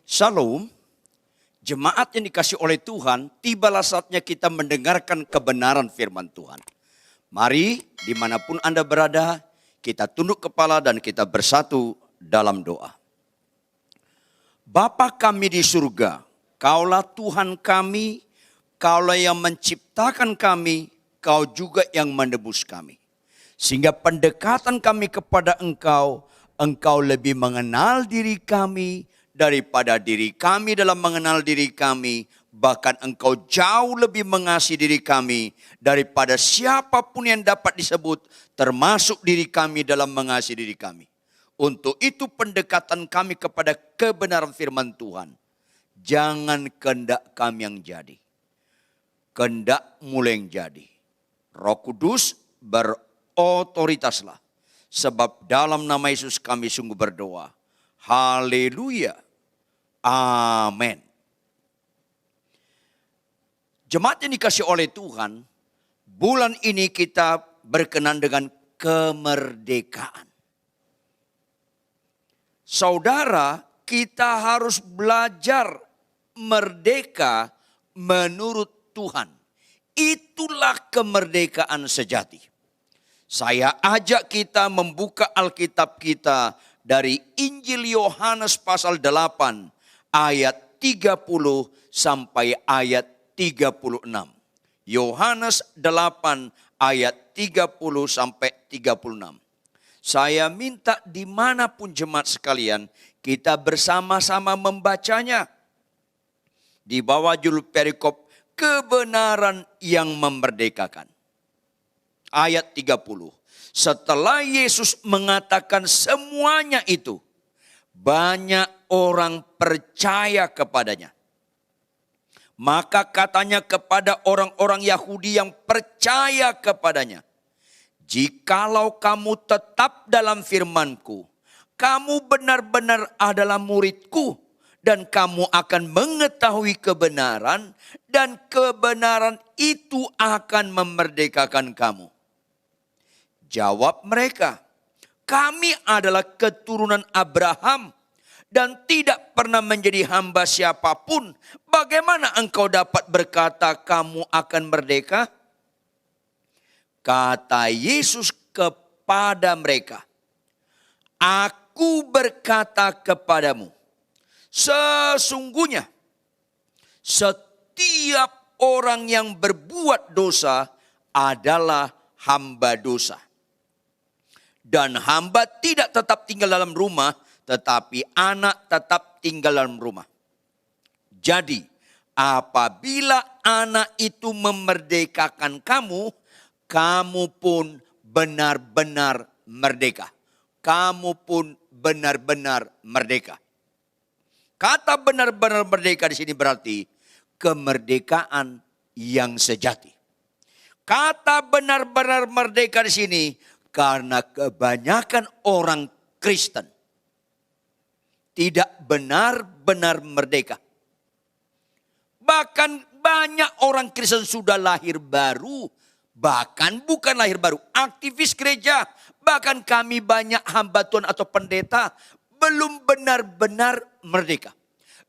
Shalom, jemaat yang dikasih oleh Tuhan, tibalah saatnya kita mendengarkan kebenaran firman Tuhan. Mari, dimanapun Anda berada, kita tunduk kepala dan kita bersatu dalam doa. Bapa kami di surga, Kaulah Tuhan kami, Kaulah yang menciptakan kami, Kau juga yang menebus kami. Sehingga pendekatan kami kepada Engkau, Engkau lebih mengenal diri kami, daripada diri kami dalam mengenal diri kami, bahkan Engkau jauh lebih mengasihi diri kami daripada siapapun yang dapat disebut, termasuk diri kami dalam mengasihi diri kami. Untuk itu pendekatan kami kepada kebenaran firman Tuhan, jangan kehendak kami yang jadi, kehendak-Mu yang jadi. Roh Kudus berotoritaslah, sebab dalam nama Yesus kami sungguh berdoa. Haleluya. Amin. Jemaat yang dikasih oleh Tuhan, bulan ini kita berkenan dengan kemerdekaan. Saudara, kita harus belajar merdeka menurut Tuhan. Itulah kemerdekaan sejati. Saya ajak kita membuka Alkitab kita dari Injil Yohanes pasal 8 ayat 30 sampai ayat 36. Yohanes 8 ayat 30 sampai 36. Saya minta dimanapun jemaat sekalian kita bersama-sama membacanya. Di bawah judul perikop kebenaran yang memerdekakan. Ayat 30. Setelah Yesus mengatakan semuanya itu, banyak orang percaya kepadanya. Maka katanya kepada orang-orang Yahudi yang percaya kepadanya, jikalau kamu tetap dalam firman-Ku, kamu benar-benar adalah murid-Ku, dan kamu akan mengetahui kebenaran, dan kebenaran itu akan memerdekakan kamu. Jawab mereka, kami adalah keturunan Abraham dan tidak pernah menjadi hamba siapapun. Bagaimana engkau dapat berkata kamu akan merdeka? Kata Yesus kepada mereka, aku berkata kepadamu, sesungguhnya setiap orang yang berbuat dosa adalah hamba dosa. Dan hamba tidak tetap tinggal dalam rumah, tetapi anak tetap tinggal dalam rumah. Jadi, apabila anak itu memerdekakan kamu, kamu pun benar-benar merdeka. Kamu pun benar-benar merdeka. Kata benar-benar merdeka di sini berarti kemerdekaan yang sejati. Kata benar-benar merdeka di sini karena kebanyakan orang Kristen tidak benar-benar merdeka. Bahkan banyak orang Kristen sudah lahir baru, bahkan bukan lahir baru, aktivis gereja, bahkan kami banyak hamba Tuhan atau pendeta belum benar-benar merdeka.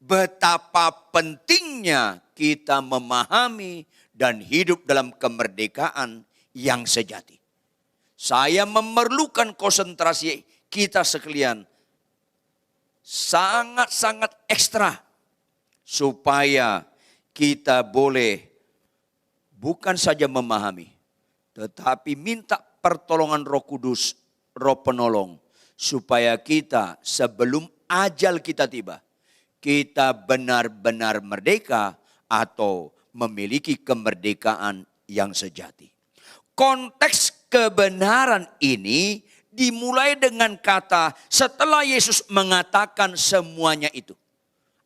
Betapa pentingnya kita memahami dan hidup dalam kemerdekaan yang sejati. Saya memerlukan konsentrasi kita sekalian sangat-sangat ekstra supaya kita boleh bukan saja memahami, tetapi minta pertolongan Roh Kudus, Roh Penolong, supaya kita sebelum ajal kita tiba, kita benar-benar merdeka atau memiliki kemerdekaan yang sejati. Konteks kebenaran ini dimulai dengan kata setelah Yesus mengatakan semuanya itu.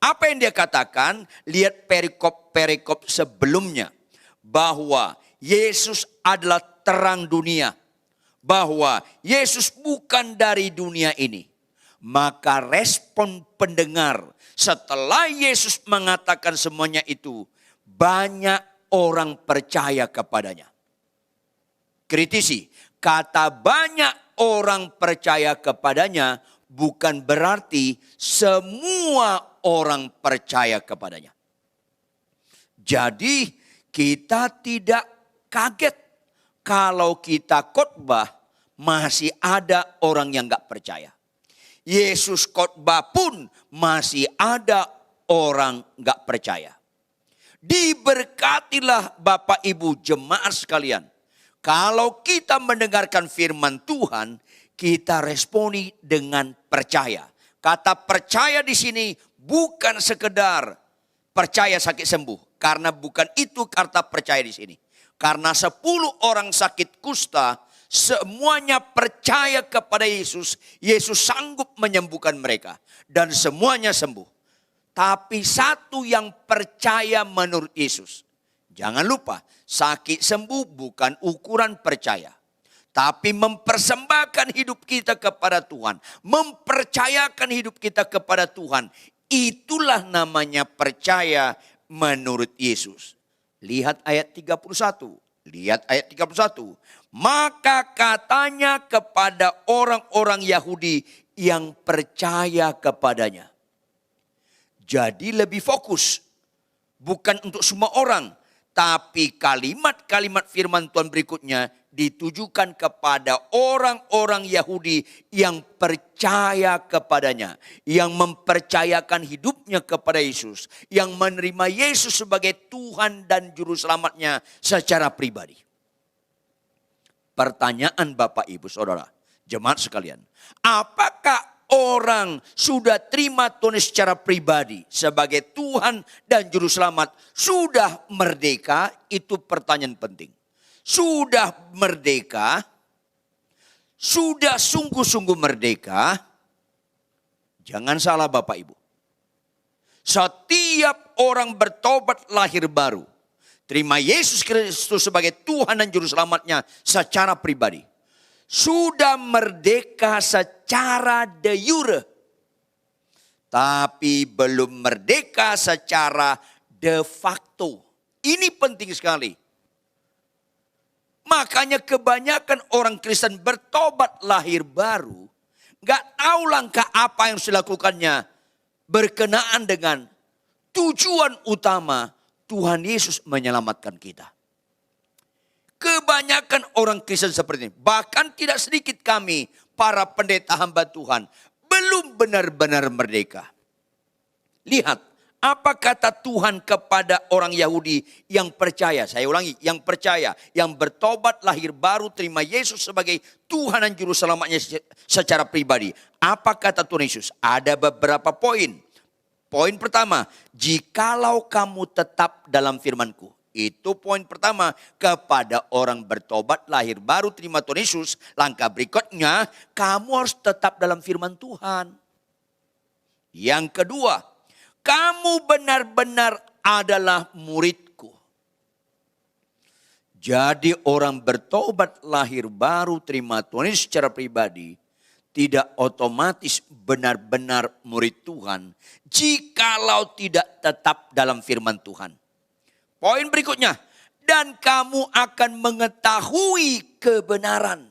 Apa yang dia katakan? Lihat perikop-perikop sebelumnya. Bahwa Yesus adalah terang dunia. Bahwa Yesus bukan dari dunia ini. Maka respon pendengar setelah Yesus mengatakan semuanya itu, banyak orang percaya kepadanya. Kritisi, kata banyak orang percaya kepadanya bukan berarti semua orang percaya kepadanya. Jadi kita tidak kaget kalau kita khotbah masih ada orang yang gak percaya. Yesus khotbah pun masih ada orang gak percaya. Diberkatilah Bapak Ibu jemaat sekalian. Kalau kita mendengarkan firman Tuhan, kita responi dengan percaya. Kata percaya di sini bukan sekedar percaya sakit sembuh. Karena bukan itu kata percaya di sini. Karena 10 orang sakit kusta, semuanya percaya kepada Yesus. Yesus sanggup menyembuhkan mereka. Dan semuanya sembuh. Tapi satu yang percaya menurut Yesus. Jangan lupa, sakit sembuh bukan ukuran percaya. Tapi mempersembahkan hidup kita kepada Tuhan. Mempercayakan hidup kita kepada Tuhan. Itulah namanya percaya menurut Yesus. Lihat ayat 31. Lihat ayat 31. Maka katanya kepada orang-orang Yahudi yang percaya kepadanya. Jadi lebih fokus. Bukan untuk semua orang. Tapi kalimat-kalimat firman Tuhan berikutnya ditujukan kepada orang-orang Yahudi yang percaya kepadanya. Yang mempercayakan hidupnya kepada Yesus. Yang menerima Yesus sebagai Tuhan dan Juru Selamatnya secara pribadi. Pertanyaan Bapak Ibu Saudara, jemaat sekalian. Apakah orang sudah terima Tuhan secara pribadi sebagai Tuhan dan Juru Selamat sudah merdeka? Itu pertanyaan penting. Sudah merdeka? Sudah sungguh-sungguh merdeka? Jangan salah Bapak Ibu. Setiap orang bertobat lahir baru. Terima Yesus Kristus sebagai Tuhan dan Juru Selamatnya secara pribadi. Sudah merdeka secara de jure. Tapi belum merdeka secara de facto. Ini penting sekali. Makanya kebanyakan orang Kristen bertobat lahir baru. Gak tahu langkah apa yang harus dilakukannya. Berkenaan dengan tujuan utama Tuhan Yesus menyelamatkan kita. Kebanyakan orang Kristen seperti ini. Bahkan tidak sedikit kami, para pendeta hamba Tuhan, belum benar-benar merdeka. Lihat, apa kata Tuhan kepada orang Yahudi yang percaya. Saya ulangi, yang percaya, yang bertobat lahir baru, terima Yesus sebagai Tuhan dan Juru Selamatnya secara pribadi. Apa kata Tuhan Yesus? Ada beberapa poin. Poin pertama, jikalau kamu tetap dalam firman-Ku. Itu poin pertama, kepada orang bertobat lahir baru terima Tuhan Yesus. Langkah berikutnya, kamu harus tetap dalam firman Tuhan. Yang kedua, kamu benar-benar adalah murid-Ku. Jadi orang bertobat lahir baru terima Tuhan Yesus secara pribadi tidak otomatis benar-benar murid Tuhan jikalau tidak tetap dalam firman Tuhan. Poin berikutnya, dan kamu akan mengetahui kebenaran.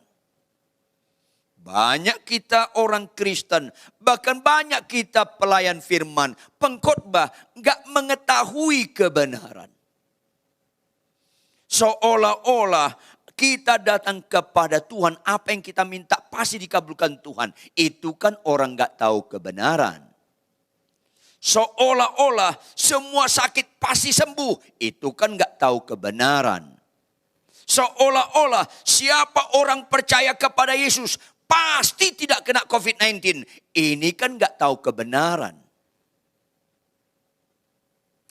Banyak kita orang Kristen, bahkan banyak kita pelayan firman, pengkhotbah, gak mengetahui kebenaran. Seolah-olah kita datang kepada Tuhan, apa yang kita minta pasti dikabulkan Tuhan. Itu kan orang gak tahu kebenaran. Seolah-olah semua sakit pasti sembuh. Itu kan gak tahu kebenaran. Seolah-olah siapa orang percaya kepada Yesus pasti tidak kena COVID-19. Ini kan gak tahu kebenaran.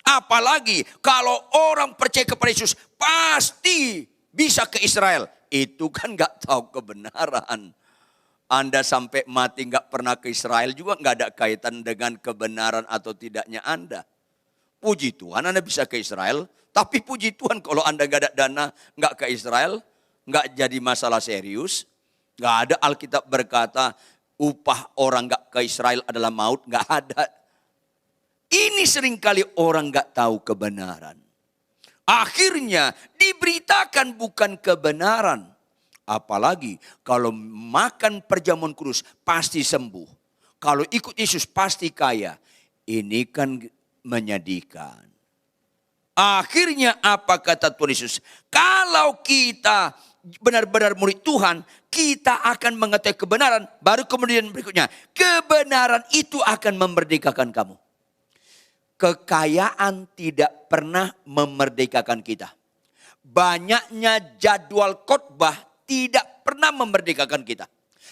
Apalagi kalau orang percaya kepada Yesus pasti bisa ke Israel. Itu kan gak tahu kebenaran. Anda sampai mati gak pernah ke Israel juga gak ada kaitan dengan kebenaran atau tidaknya Anda. Puji Tuhan Anda bisa ke Israel. Tapi puji Tuhan kalau Anda gak ada dana gak ke Israel. Gak jadi masalah serius. Gak ada Alkitab berkata upah orang gak ke Israel adalah maut. Gak ada. Ini seringkali orang gak tahu kebenaran. Akhirnya diberitakan bukan kebenaran. Apalagi kalau makan perjamuan kudus pasti sembuh. Kalau ikut Yesus pasti kaya. Ini kan menyedihkan. Akhirnya apa kata Tuhan Yesus? Kalau kita benar-benar murid Tuhan, kita akan mengetahui kebenaran. Baru kemudian berikutnya, kebenaran itu akan memerdekakan kamu. Kekayaan tidak pernah memerdekakan kita. Banyaknya jadwal khotbah tidak pernah memerdekakan kita.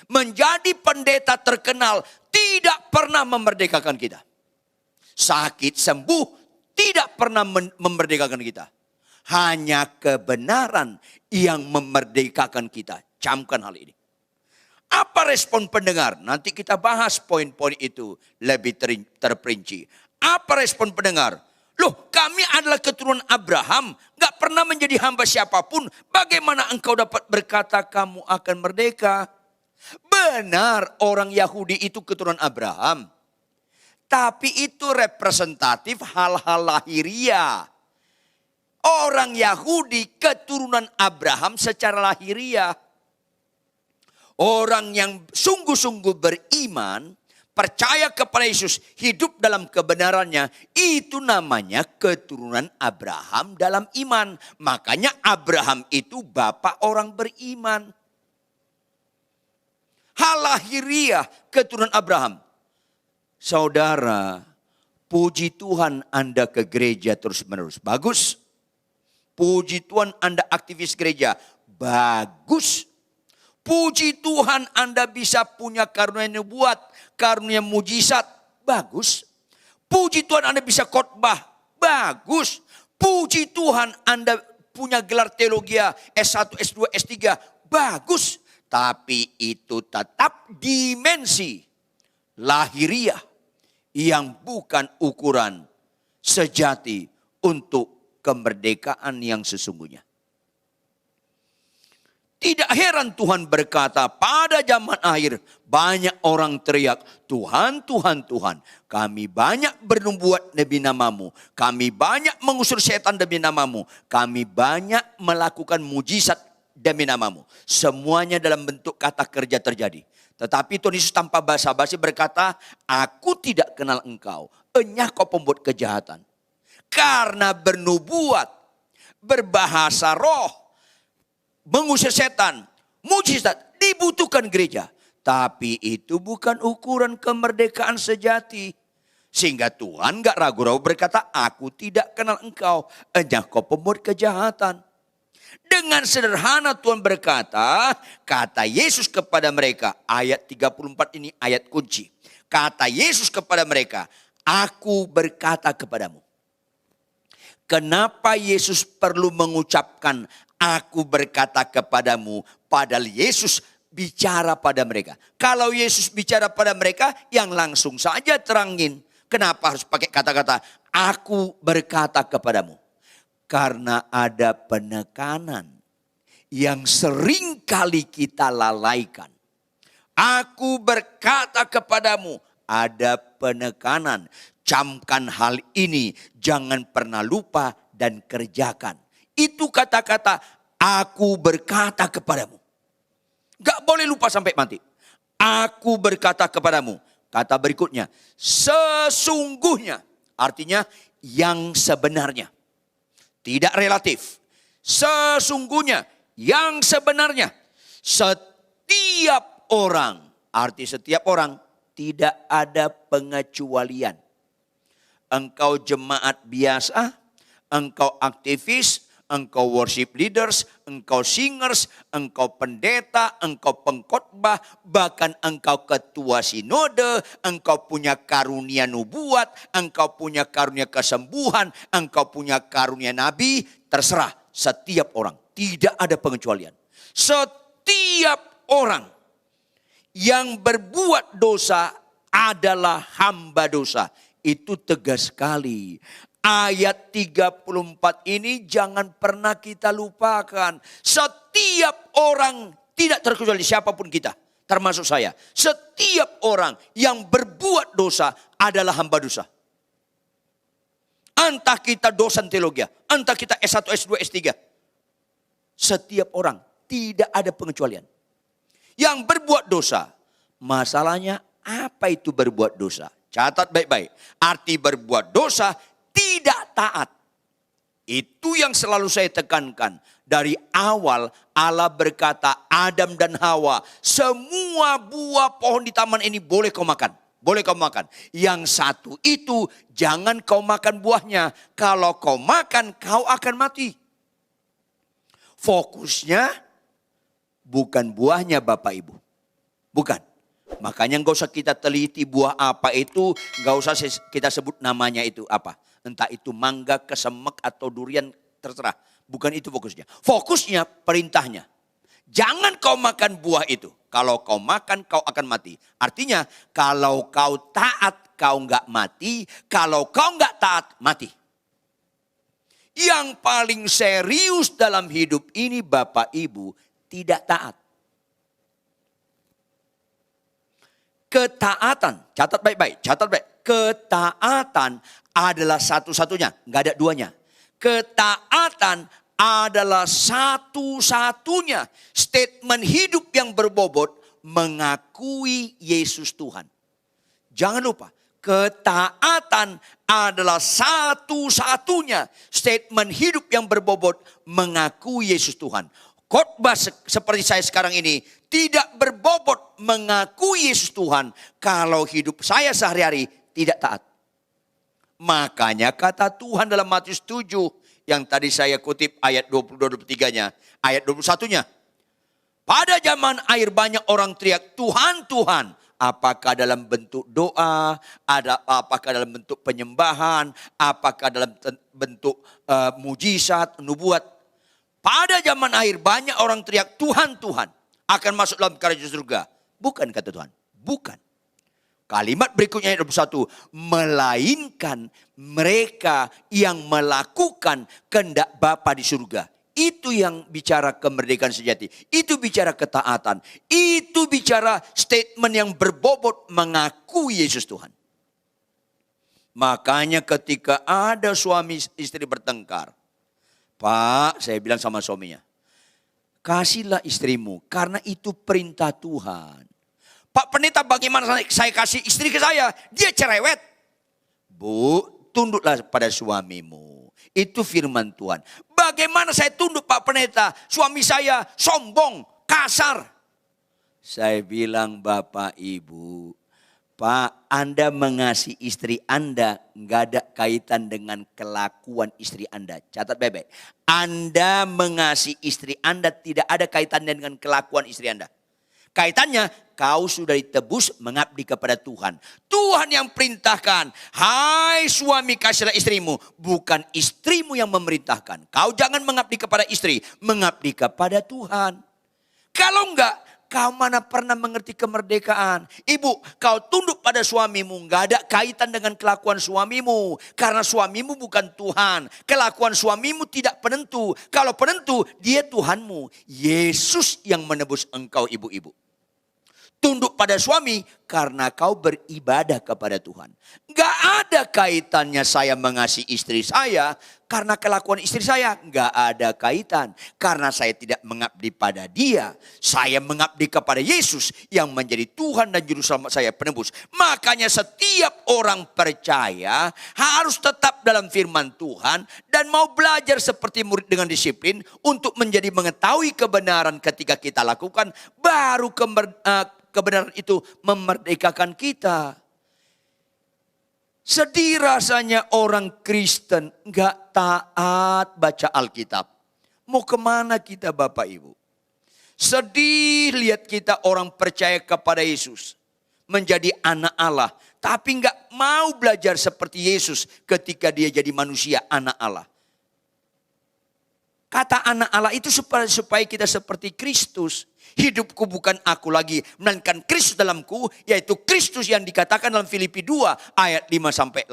Menjadi pendeta terkenal tidak pernah memerdekakan kita. Sakit sembuh tidak pernah memerdekakan kita. Hanya kebenaran yang memerdekakan kita. Camkan hal ini. Apa respon pendengar? Nanti kita bahas poin-poin itu lebih terperinci. Apa respon pendengar? Loh, kami adalah keturunan Abraham. Gak pernah menjadi hamba siapapun. Bagaimana engkau dapat berkata kamu akan merdeka? Benar, orang Yahudi itu keturunan Abraham. Tapi itu representatif hal-hal lahiriah. Orang Yahudi keturunan Abraham secara lahiriah. Orang yang sungguh-sungguh beriman, percaya kepada Yesus, hidup dalam kebenarannya, itu namanya keturunan Abraham dalam iman. Makanya Abraham itu bapak orang beriman. Hal lahiriah keturunan Abraham. Saudara, puji Tuhan Anda ke gereja terus-menerus. Bagus. Puji Tuhan Anda aktivis gereja. Bagus. Puji Tuhan Anda bisa punya karunia nubuat, karunia mujizat. Bagus. Puji Tuhan Anda bisa khotbah. Bagus. Puji Tuhan Anda punya gelar teologi S1, S2, S3. Bagus. Tapi itu tetap dimensi lahiriah yang bukan ukuran sejati untuk kemerdekaan yang sesungguhnya. Tidak heran Tuhan berkata pada zaman akhir banyak orang teriak, Tuhan, Tuhan, Tuhan. Kami banyak bernubuat demi namamu. Kami banyak mengusir setan demi namamu. Kami banyak melakukan mujizat demi namamu. Semuanya dalam bentuk kata kerja terjadi. Tetapi Tuhan Yesus tanpa basa-basi berkata, aku tidak kenal engkau. Enyah kau pembuat kejahatan. Karena bernubuat, berbahasa roh, mengusir setan, mujizat, dibutuhkan gereja. Tapi itu bukan ukuran kemerdekaan sejati. Sehingga Tuhan gak ragu-ragu berkata, aku tidak kenal engkau. Enyah kau pembuat kejahatan. Dengan sederhana Tuhan berkata, kata Yesus kepada mereka, ayat 34 ini ayat kunci. Kata Yesus kepada mereka, aku berkata kepadamu. Kenapa Yesus perlu mengucapkan aku berkata kepadamu, padahal Yesus bicara pada mereka. Kalau Yesus bicara pada mereka, yang langsung saja terangin. Kenapa harus pakai kata-kata aku berkata kepadamu? Karena ada penekanan yang sering kali kita lalaikan. Aku berkata kepadamu, ada penekanan. Camkan hal ini, jangan pernah lupa dan kerjakan. Itu kata-kata aku berkata kepadamu. Gak boleh lupa sampai mati. Aku berkata kepadamu. Kata berikutnya, sesungguhnya. Artinya yang sebenarnya. Tidak relatif. Sesungguhnya yang sebenarnya. Setiap orang. Arti setiap orang. Tidak ada pengecualian. Engkau jemaat biasa. Engkau aktivis. Engkau worship leaders, engkau singers, engkau pendeta, engkau pengkhotbah, bahkan engkau ketua sinode, engkau punya karunia nubuat, engkau punya karunia kesembuhan, engkau punya karunia nabi, terserah setiap orang. Tidak ada pengecualian. Setiap orang yang berbuat dosa adalah hamba dosa. Itu tegas sekali. Ayat 34 ini jangan pernah kita lupakan. Setiap orang, tidak terkecuali siapapun kita, termasuk saya. Setiap orang yang berbuat dosa adalah hamba dosa. Entah kita dosen teologi, entah kita S1, S2, S3. Setiap orang, tidak ada pengecualian. Yang berbuat dosa, masalahnya Apa itu berbuat dosa? Catat baik-baik. Arti berbuat dosa tidak taat. Itu yang selalu saya tekankan. Dari awal Allah berkata, Adam dan Hawa, semua buah pohon di taman ini boleh kau makan. Boleh kau makan. Yang satu itu jangan kau makan buahnya. Kalau kau makan kau akan mati. Fokusnya bukan buahnya Bapak Ibu. Bukan. Makanya nggak usah kita teliti buah apa itu. Nggak usah kita sebut namanya itu apa. Entah itu mangga, kesemek atau durian terserah. Bukan itu fokusnya. Fokusnya perintahnya. Jangan kau makan buah itu. Kalau kau makan kau akan mati. Artinya kalau kau taat kau nggak mati. Kalau kau nggak taat mati. Yang paling serius dalam hidup ini Bapak Ibu tidak taat. Ketaatan, catat baik-baik, catat baik. Ketaatan adalah satu-satunya, nggak ada duanya. Ketaatan adalah satu-satunya statement hidup yang berbobot mengakui Yesus Tuhan. Jangan lupa, ketaatan adalah satu-satunya statement hidup yang berbobot mengakui Yesus Tuhan. Khotbah seperti saya sekarang ini tidak berbobot mengakui Yesus Tuhan kalau hidup saya sehari-hari tidak taat. Makanya kata Tuhan dalam Matius 7 yang tadi saya kutip ayat 22-23-nya, ayat 21-nya. Pada zaman akhir banyak orang teriak, Tuhan, Tuhan. Apakah dalam bentuk doa, apakah dalam bentuk penyembahan, apakah dalam bentuk mujizat, nubuat. Pada zaman akhir banyak orang teriak, Tuhan, Tuhan. Akan masuk dalam kerajaan surga. Bukan kata Tuhan, bukan. Kalimat berikutnya ayat 21. Melainkan mereka yang melakukan kehendak Bapa di surga. Itu yang bicara kemerdekaan sejati. Itu bicara ketaatan. Itu bicara statement yang berbobot mengakui Yesus Tuhan. Makanya ketika ada suami istri bertengkar. Pak, saya bilang sama suaminya. Kasihlah istrimu karena itu perintah Tuhan. Pak Pendeta bagaimana saya kasih istri ke saya? Dia cerewet. Bu, tunduklah pada suamimu. Itu firman Tuhan. Bagaimana saya tunduk Pak Pendeta? Suami saya sombong, kasar. Saya bilang Bapak Ibu. Pak, Anda mengasihi istri Anda nggak ada kaitan dengan kelakuan istri Anda. Catat baik-baik. Anda mengasihi istri Anda tidak ada kaitannya dengan kelakuan istri Anda. Kaitannya kau sudah ditebus mengabdi kepada Tuhan. Tuhan yang perintahkan. Hai suami kasihlah istrimu. Bukan istrimu yang memerintahkan. Kau jangan mengabdi kepada istri. Mengabdi kepada Tuhan. Kalau enggak, kau mana pernah mengerti kemerdekaan. Ibu, kau tunduk pada suamimu. Enggak ada kaitan dengan kelakuan suamimu. Karena suamimu bukan Tuhan. Kelakuan suamimu tidak penentu. Kalau penentu, dia Tuhanmu. Yesus yang menebus engkau ibu-ibu. Tunduk pada suami karena kau beribadah kepada Tuhan. Gak ada kaitannya saya mengasihi istri saya karena kelakuan istri saya. Gak ada kaitan karena saya tidak mengabdi pada dia. Saya mengabdi kepada Yesus yang menjadi Tuhan dan Juru Selamat saya penebus. Makanya setiap orang percaya harus tetap dalam firman Tuhan dan mau belajar seperti murid dengan disiplin untuk menjadi mengetahui kebenaran ketika kita lakukan baru kebenaran itu memerdekakan kita. Sedih rasanya orang Kristen gak taat baca Alkitab. Mau kemana kita Bapak Ibu? Sedih lihat kita orang percaya kepada Yesus. Menjadi anak Allah. Tapi gak mau belajar seperti Yesus ketika dia jadi manusia anak Allah. Kata anak Allah itu supaya kita seperti Kristus. Hidupku bukan aku lagi, melainkan Kristus dalamku, yaitu Kristus yang dikatakan dalam Filipi 2 ayat 5-8.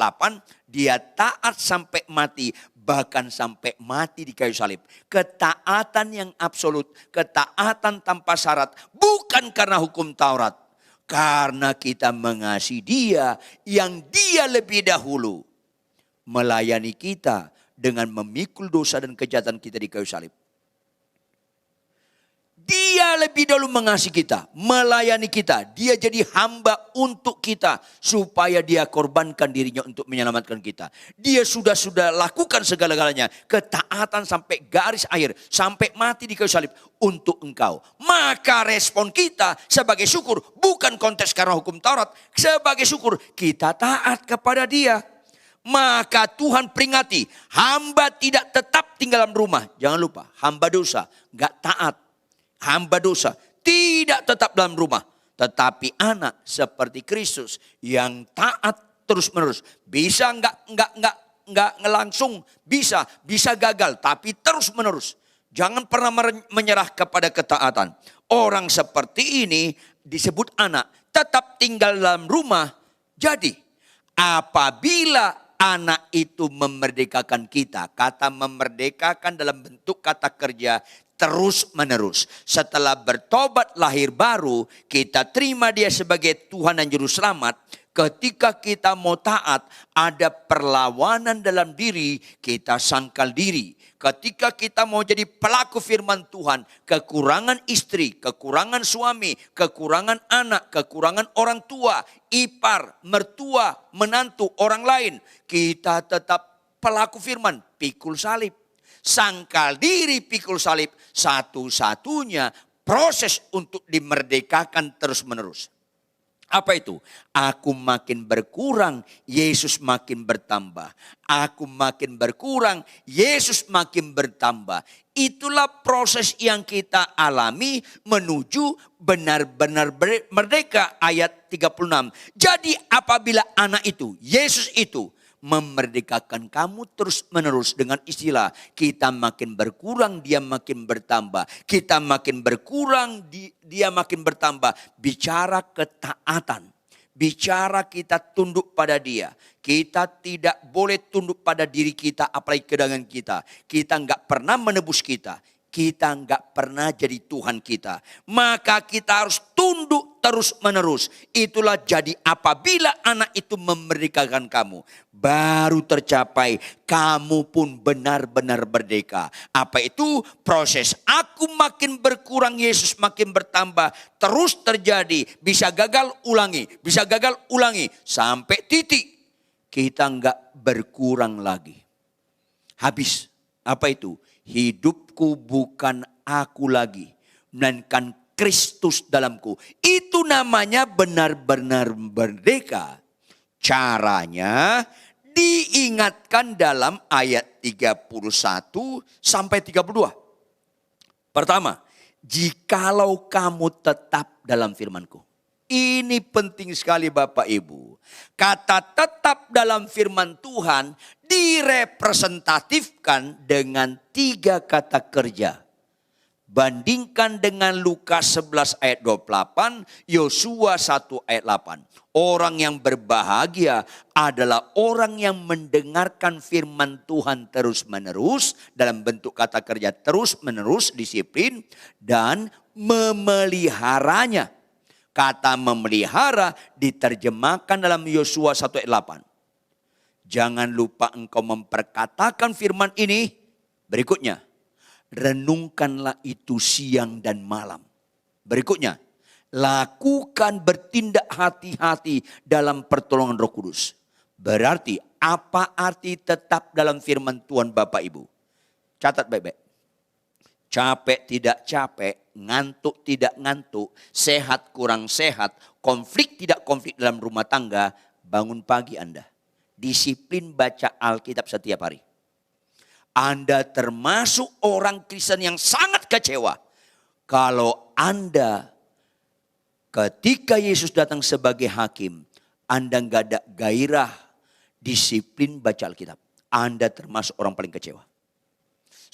Dia taat sampai mati, bahkan sampai mati di kayu salib. Ketaatan yang absolut, ketaatan tanpa syarat, bukan karena hukum Taurat. Karena kita mengasihi dia, yang dia lebih dahulu melayani kita dengan memikul dosa dan kejahatan kita di kayu salib. Dia lebih dahulu mengasihi kita, melayani kita. Dia jadi hamba untuk kita supaya dia korbankan dirinya untuk menyelamatkan kita. Dia sudah lakukan segala-galanya. Ketaatan sampai garis akhir, sampai mati di kayu salib untuk engkau. Maka respon kita sebagai syukur, bukan konteks karena hukum Taurat. Sebagai syukur kita taat kepada dia. Maka Tuhan peringati, hamba tidak tetap tinggal dalam rumah. Jangan lupa, hamba dosa, gak taat. Hamba dosa tidak tetap dalam rumah, tetapi anak seperti Kristus yang taat terus menerus. Bisa nggak ngelangsung, bisa gagal, tapi terus menerus. Jangan pernah menyerah kepada ketaatan. Orang seperti ini disebut anak, tetap tinggal dalam rumah. Jadi apabila anak itu memerdekakan kita, kata memerdekakan dalam bentuk kata kerja terus menerus. Setelah bertobat lahir baru, kita terima dia sebagai Tuhan dan Juru Selamat. Ketika kita mau taat, ada perlawanan dalam diri, kita sangkal diri. Ketika kita mau jadi pelaku firman Tuhan, kekurangan istri, kekurangan suami, kekurangan anak, kekurangan orang tua, ipar, mertua, menantu, orang lain, kita tetap pelaku firman, pikul salib. Sangkal diri, pikul salib, satu-satunya proses untuk dimerdekakan terus menerus. Apa itu? Aku makin berkurang, Yesus makin bertambah. Aku makin berkurang, Yesus makin bertambah. Itulah proses yang kita alami menuju benar-benar merdeka, ayat 36. Jadi apabila anak itu, Yesus itu, memerdekakan kamu terus menerus dengan istilah kita makin berkurang dia makin bertambah. Kita makin berkurang dia makin bertambah. Bicara ketaatan. Bicara kita tunduk pada dia. Kita tidak boleh tunduk pada diri kita apalagi kedagangan kita. Kita enggak pernah menebus kita. Kita enggak pernah jadi Tuhan kita. Maka kita harus tunduk terus menerus. Itulah jadi apabila anak itu memerdekakan kamu. Baru tercapai kamu pun benar-benar merdeka. Apa itu? Proses aku makin berkurang, Yesus makin bertambah. Terus terjadi. Bisa gagal ulangi. Bisa gagal ulangi. Sampai titik kita enggak berkurang lagi. Habis. Apa itu? Hidupku bukan aku lagi, melainkan Kristus dalamku. Itu namanya benar-benar merdeka. Caranya diingatkan dalam ayat 31 sampai 32. Pertama, jikalau kamu tetap dalam firman-Ku. Ini penting sekali Bapak Ibu. Kata tetap dalam firman Tuhan direpresentatifkan dengan 3 kata kerja. Bandingkan dengan Lukas 11 ayat 28, Yosua 1 ayat 8. Orang yang berbahagia adalah orang yang mendengarkan firman Tuhan terus menerus. Dalam bentuk kata kerja terus menerus, disiplin. Dan memeliharanya. Kata memelihara diterjemahkan dalam Yosua 1 ayat 8. Jangan lupa engkau memperkatakan firman ini. Berikutnya, renungkanlah itu siang dan malam. Berikutnya, lakukan bertindak hati-hati dalam pertolongan Roh Kudus. Berarti apa arti tetap dalam firman Tuhan Bapak Ibu? Catat baik-baik. Capek tidak capek, ngantuk tidak ngantuk, sehat kurang sehat, konflik tidak konflik dalam rumah tangga, bangun pagi Anda. Disiplin baca Alkitab setiap hari. Anda termasuk orang Kristen yang sangat kecewa. Kalau Anda ketika Yesus datang sebagai hakim, Anda nggak ada gairah, disiplin baca Alkitab. Anda termasuk orang paling kecewa.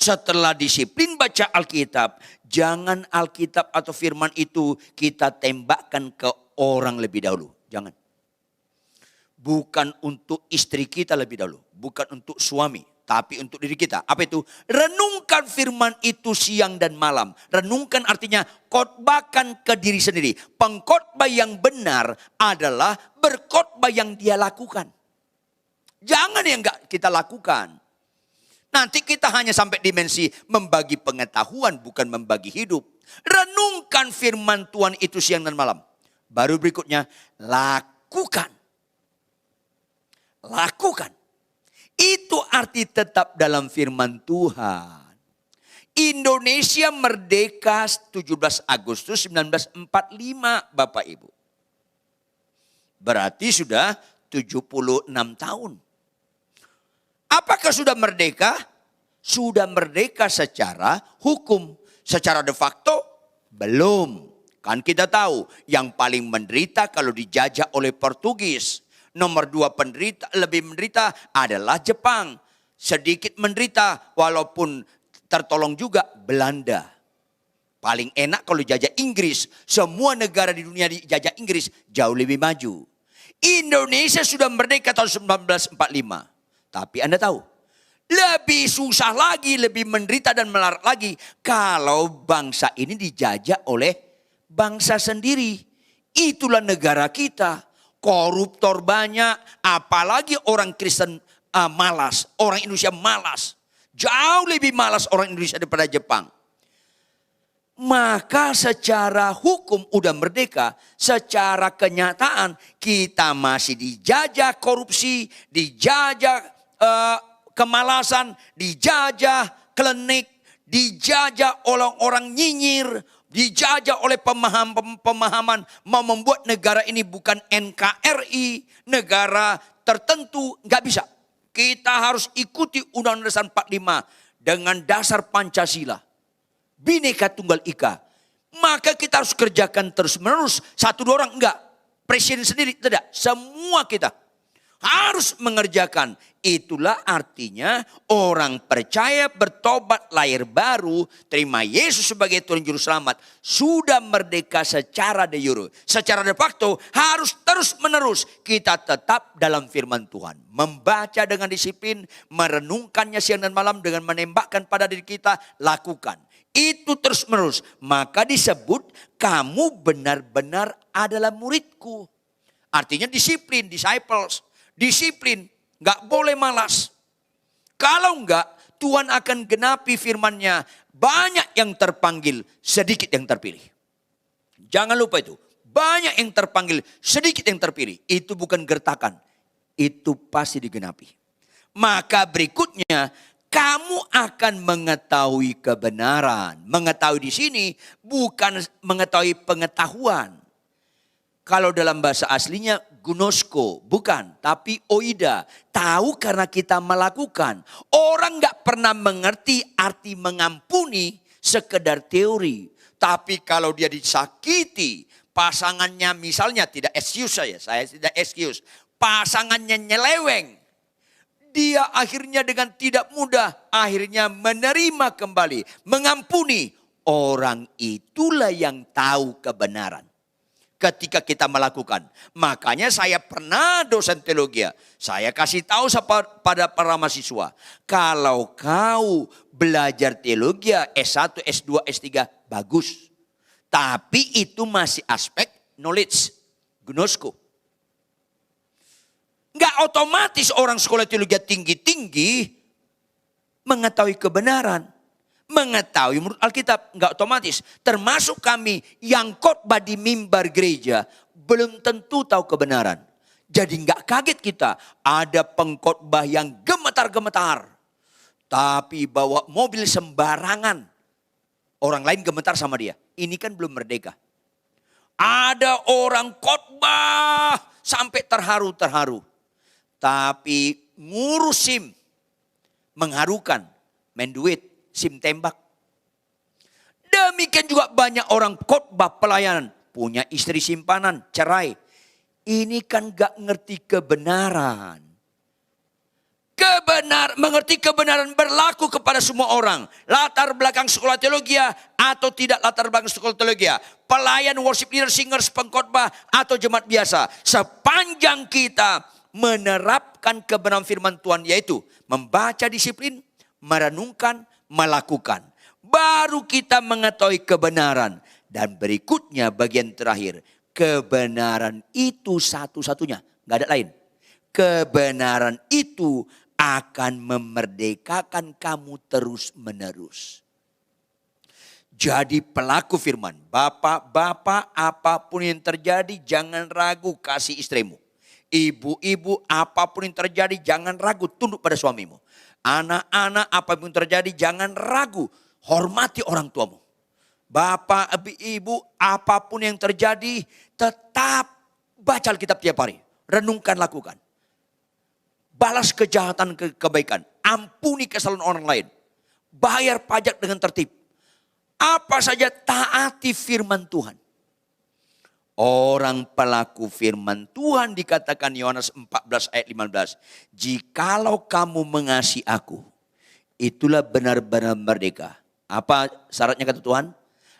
Setelah disiplin baca Alkitab, jangan Alkitab atau firman itu kita tembakkan ke orang lebih dahulu. Jangan. Bukan untuk istri kita lebih dahulu. Bukan untuk suami. Tapi untuk diri kita. Apa itu? Renungkan firman itu siang dan malam. Renungkan artinya khotbahkan ke diri sendiri. Pengkhotbah yang benar adalah berkhotbah yang dia lakukan. Jangan yang enggak kita lakukan. Nanti kita hanya sampai dimensi membagi pengetahuan, bukan membagi hidup. Renungkan firman Tuhan itu siang dan malam. Baru berikutnya, lakukan. Lakukan. Itu arti tetap dalam firman Tuhan. Indonesia merdeka 17 Agustus 1945, Bapak Ibu. Berarti sudah 76 tahun. Apakah sudah merdeka? Sudah merdeka secara hukum. Secara de facto belum. Kan kita tahu yang paling menderita kalau dijajah oleh Portugis. Nomor 2 lebih menderita adalah Jepang. Sedikit menderita walaupun tertolong juga Belanda. Paling enak kalau dijajah Inggris. Semua negara di dunia dijajah Inggris jauh lebih maju. Indonesia sudah merdeka tahun 1945. Tapi Anda tahu, lebih susah lagi, lebih menderita dan melarat lagi kalau bangsa ini dijajah oleh bangsa sendiri. Itulah negara kita. Koruptor banyak, apalagi orang Kristen malas, orang Indonesia malas. Jauh lebih malas orang Indonesia daripada Jepang. Maka secara hukum udah merdeka, secara kenyataan kita masih dijajah korupsi, dijajah kemalasan, dijajah klinik, dijajah orang-orang nyinyir, dijajah oleh pemahaman mau membuat negara ini bukan NKRI, negara tertentu, nggak bisa. Kita harus ikuti Undang-Undang Dasar 45 dengan dasar Pancasila. Bhinneka Tunggal Ika. Maka kita harus kerjakan terus menerus. 1-2 orang enggak. Presiden sendiri tidak. Semua kita harus mengerjakan. Itulah artinya orang percaya bertobat lahir baru. Terima Yesus sebagai Tuhan Juru Selamat. Sudah merdeka secara de jure. Secara de facto harus terus menerus. Kita tetap dalam firman Tuhan. Membaca dengan disiplin. Merenungkannya siang dan malam dengan menembakkan pada diri kita. Lakukan. Itu terus menerus. Maka disebut kamu benar-benar adalah muridku. Artinya disiplin, disciples. Disiplin, gak boleh malas. Kalau enggak, Tuhan akan genapi firman-Nya. Banyak yang terpanggil, sedikit yang terpilih. Jangan lupa itu. Banyak yang terpanggil, sedikit yang terpilih. Itu bukan gertakan. Itu pasti digenapi. Maka berikutnya, kamu akan mengetahui kebenaran. Mengetahui di sini bukan mengetahui pengetahuan. Kalau dalam bahasa aslinya gnosko, bukan, tapi oida. Tahu karena kita melakukan. Orang gak pernah mengerti arti mengampuni sekedar teori. Tapi kalau dia disakiti, pasangannya misalnya tidak excuse saya tidak excuse. Pasangannya nyeleweng. Dia akhirnya dengan tidak mudah, akhirnya menerima kembali, mengampuni. Orang itulah yang tahu kebenaran. Ketika kita melakukan. Makanya saya pernah dosen teologi. Saya kasih tahu pada para mahasiswa. Kalau kau belajar teologi S1, S2, S3 bagus. Tapi itu masih aspek knowledge. Gnosko. Enggak otomatis orang sekolah teologi tinggi-tinggi mengetahui kebenaran. Mengetahui menurut Alkitab enggak otomatis. Termasuk kami yang khotbah di mimbar gereja belum tentu tahu kebenaran. Jadi enggak kaget kita ada pengkhotbah yang gemetar-gemetar. Tapi bawa mobil sembarangan. Orang lain gemetar sama dia. Ini kan belum merdeka. Ada orang khotbah sampai terharu-terharu. Tapi ngurus SIM. Mengharukan. Main duit. SIM tembak. Demikian juga banyak orang khotbah pelayanan. Punya istri simpanan, cerai. Ini kan gak ngerti kebenaran. Mengerti kebenaran berlaku kepada semua orang. Latar belakang sekolah teologi atau tidak latar belakang sekolah teologi. Pelayan, worship leader, singers, pengkhotbah atau jemaat biasa. Sepanjang kita menerapkan kebenaran firman Tuhan yaitu membaca disiplin, merenungkan, melakukan. Baru kita mengetahui kebenaran. Dan berikutnya bagian terakhir. Kebenaran itu satu-satunya. Gak ada lain. Kebenaran itu akan memerdekakan kamu terus-menerus. Jadi pelaku firman, bapak-bapak apapun yang terjadi jangan ragu kasih istrimu. Ibu-ibu apapun yang terjadi jangan ragu tunduk pada suamimu. Anak-anak apapun yang terjadi jangan ragu hormati orang tuamu. Bapak, ibu apapun yang terjadi tetap baca Alkitab tiap hari. Renungkan, lakukan. Balas kejahatan kebaikan. Ampuni kesalahan orang lain. Bayar pajak dengan tertib. Apa saja taati firman Tuhan. Orang pelaku firman Tuhan dikatakan Yohanes 14 ayat 15. Jikalau kamu mengasihi aku, itulah benar-benar merdeka. Apa syaratnya kata Tuhan?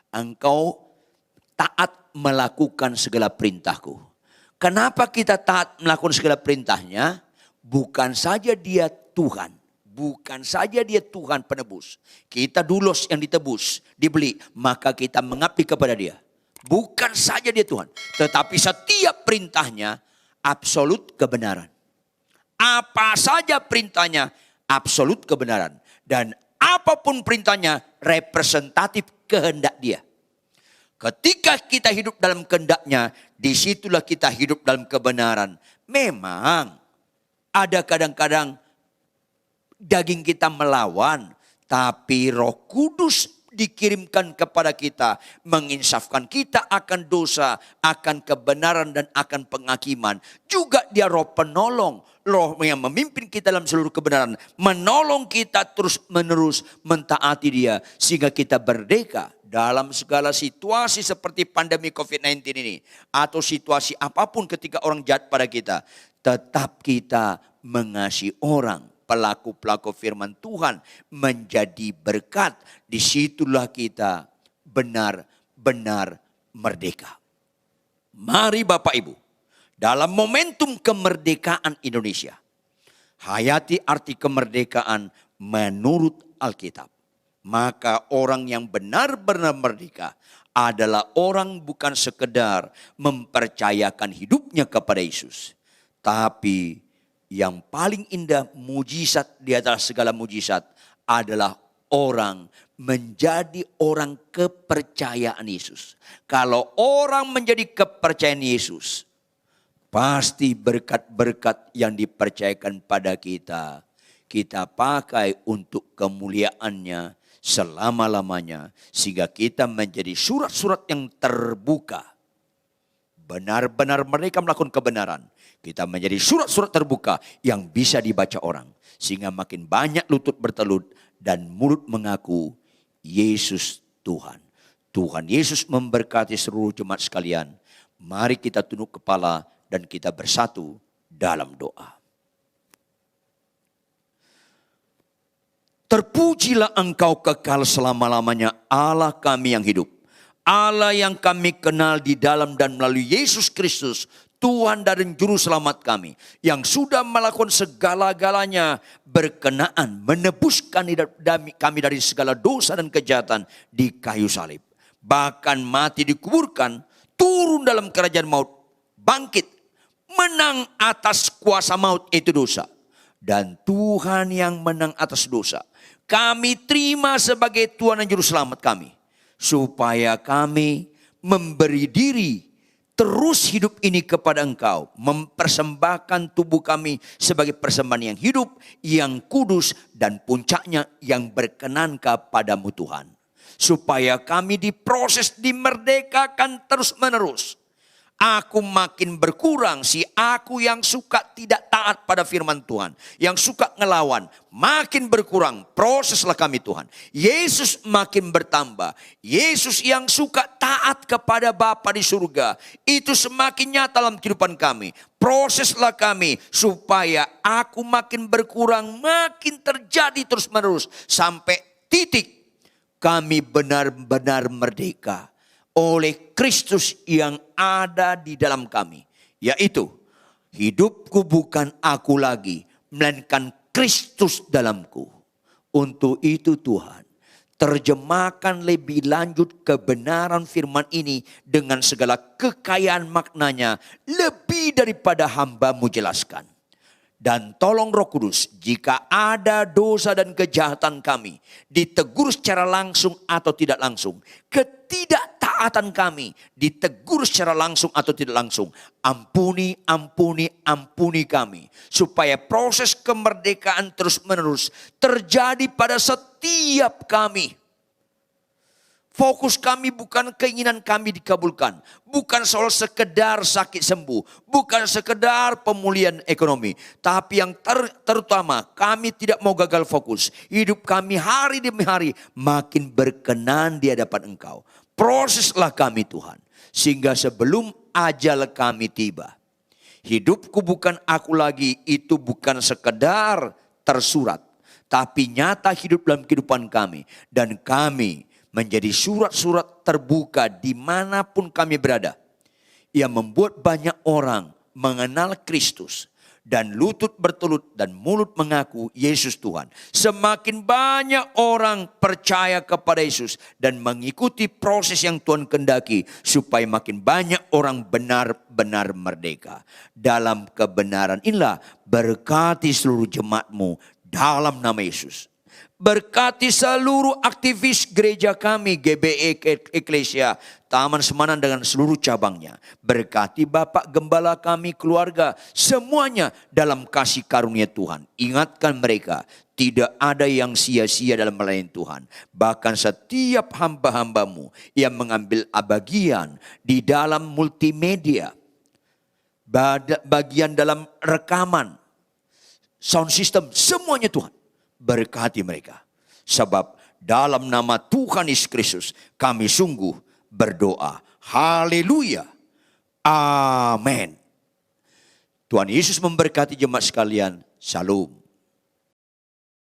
Engkau taat melakukan segala perintahku. Kenapa kita taat melakukan segala perintahnya? Bukan saja dia Tuhan. Bukan saja dia Tuhan penebus. Kita dulos yang ditebus, dibeli. Maka kita mengabdi kepada dia. Bukan saja dia Tuhan. Tetapi setiap perintahnya absolut kebenaran. Apa saja perintahnya absolut kebenaran. Dan apapun perintahnya representatif kehendak dia. Ketika kita hidup dalam kehendaknya, disitulah kita hidup dalam kebenaran. Memang ada kadang-kadang daging kita melawan, tapi Roh Kudus dikirimkan kepada kita, menginsafkan kita akan dosa, akan kebenaran dan akan penghakiman. Juga dia Roh penolong, Roh yang memimpin kita dalam seluruh kebenaran, menolong kita terus menerus mentaati dia sehingga kita merdeka dalam segala situasi seperti pandemi COVID-19 ini atau situasi apapun ketika orang jahat pada kita, tetap kita mengasihi orang. Pelaku-pelaku firman Tuhan menjadi berkat. Disitulah kita benar-benar merdeka. Mari Bapak Ibu, dalam momentum kemerdekaan Indonesia, hayati arti kemerdekaan menurut Alkitab. Maka orang yang benar-benar merdeka adalah orang bukan sekedar mempercayakan hidupnya kepada Yesus, tapi yang paling indah mujizat di atas segala mujizat adalah orang menjadi orang kepercayaan Yesus. Kalau orang menjadi kepercayaan Yesus, pasti berkat-berkat yang dipercayakan pada kita, kita pakai untuk kemuliaannya selama-lamanya. Sehingga kita menjadi surat-surat yang terbuka. Benar-benar mereka melakukan kebenaran. Kita menjadi surat-surat terbuka yang bisa dibaca orang. Sehingga makin banyak lutut bertelut dan mulut mengaku Yesus Tuhan. Tuhan Yesus memberkati seluruh jemaat sekalian. Mari kita tunduk kepala dan kita bersatu dalam doa. Terpujilah Engkau kekal selama-lamanya, Allah kami yang hidup. Allah yang kami kenal di dalam dan melalui Yesus Kristus, Tuhan dan Juru Selamat kami, yang sudah melakukan segala-galanya berkenaan menebuskan kami dari segala dosa dan kejahatan di kayu salib. Bahkan mati dikuburkan, turun dalam kerajaan maut, bangkit, menang atas kuasa maut itu dosa. Dan Tuhan yang menang atas dosa, kami terima sebagai Tuhan dan Juru Selamat kami. Supaya kami memberi diri terus hidup ini kepada Engkau. Mempersembahkan tubuh kami sebagai persembahan yang hidup, yang kudus, dan puncaknya yang berkenan kepadamu Tuhan. Supaya kami diproses, dimerdekakan terus menerus. Aku makin berkurang, si aku yang suka tidak taat pada firman Tuhan, yang suka ngelawan, makin berkurang, proseslah kami Tuhan. Yesus makin bertambah, Yesus yang suka taat kepada Bapa di surga, itu semakin nyata dalam kehidupan kami. Proseslah kami supaya aku makin berkurang, makin terjadi terus menerus, sampai titik kami benar-benar merdeka oleh Kristus yang ada di dalam kami. Yaitu, hidupku bukan aku lagi, melainkan Kristus dalamku. Untuk itu Tuhan, terjemahkan lebih lanjut kebenaran firman ini dengan segala kekayaan maknanya, lebih daripada hamba-Mu jelaskan. Dan tolong Roh Kudus, jika ada dosa dan kejahatan kami, ditegur secara langsung atau tidak langsung. Ketidaktaatan kami, ditegur secara langsung atau tidak langsung. Ampuni, ampuni, ampuni kami. Supaya proses kemerdekaan terus menerus terjadi pada setiap kami. Fokus kami bukan keinginan kami dikabulkan. Bukan soal sekedar sakit sembuh. Bukan sekedar pemulihan ekonomi. Tapi yang terutama kami tidak mau gagal fokus. Hidup kami hari demi hari makin berkenan di hadapan Engkau. Proseslah kami Tuhan. Sehingga sebelum ajal kami tiba. Hidupku bukan aku lagi, itu bukan sekedar tersurat. Tapi nyata hidup dalam kehidupan kami. Dan kami menjadi surat-surat terbuka dimanapun kami berada. Yang membuat banyak orang mengenal Kristus. Dan lutut bertelut dan mulut mengaku Yesus Tuhan. Semakin banyak orang percaya kepada Yesus. Dan mengikuti proses yang Tuhan kehendaki. Supaya makin banyak orang benar-benar merdeka. Dalam kebenaran inilah berkati seluruh jemaat-Mu dalam nama Yesus. Berkati seluruh aktivis gereja kami, GBE Eklesia, Taman Semanan dengan seluruh cabangnya. Berkati Bapak Gembala kami, keluarga, semuanya dalam kasih karunia Tuhan. Ingatkan mereka, tidak ada yang sia-sia dalam melayani Tuhan. Bahkan setiap hamba-hambamu yang mengambil bagian di dalam multimedia, bagian dalam rekaman, sound system, semuanya Tuhan. Berkati mereka. Sebab dalam nama Tuhan Yesus Kristus kami sungguh berdoa. Haleluya. Amin. Tuhan Yesus memberkati jemaat sekalian. Shalom.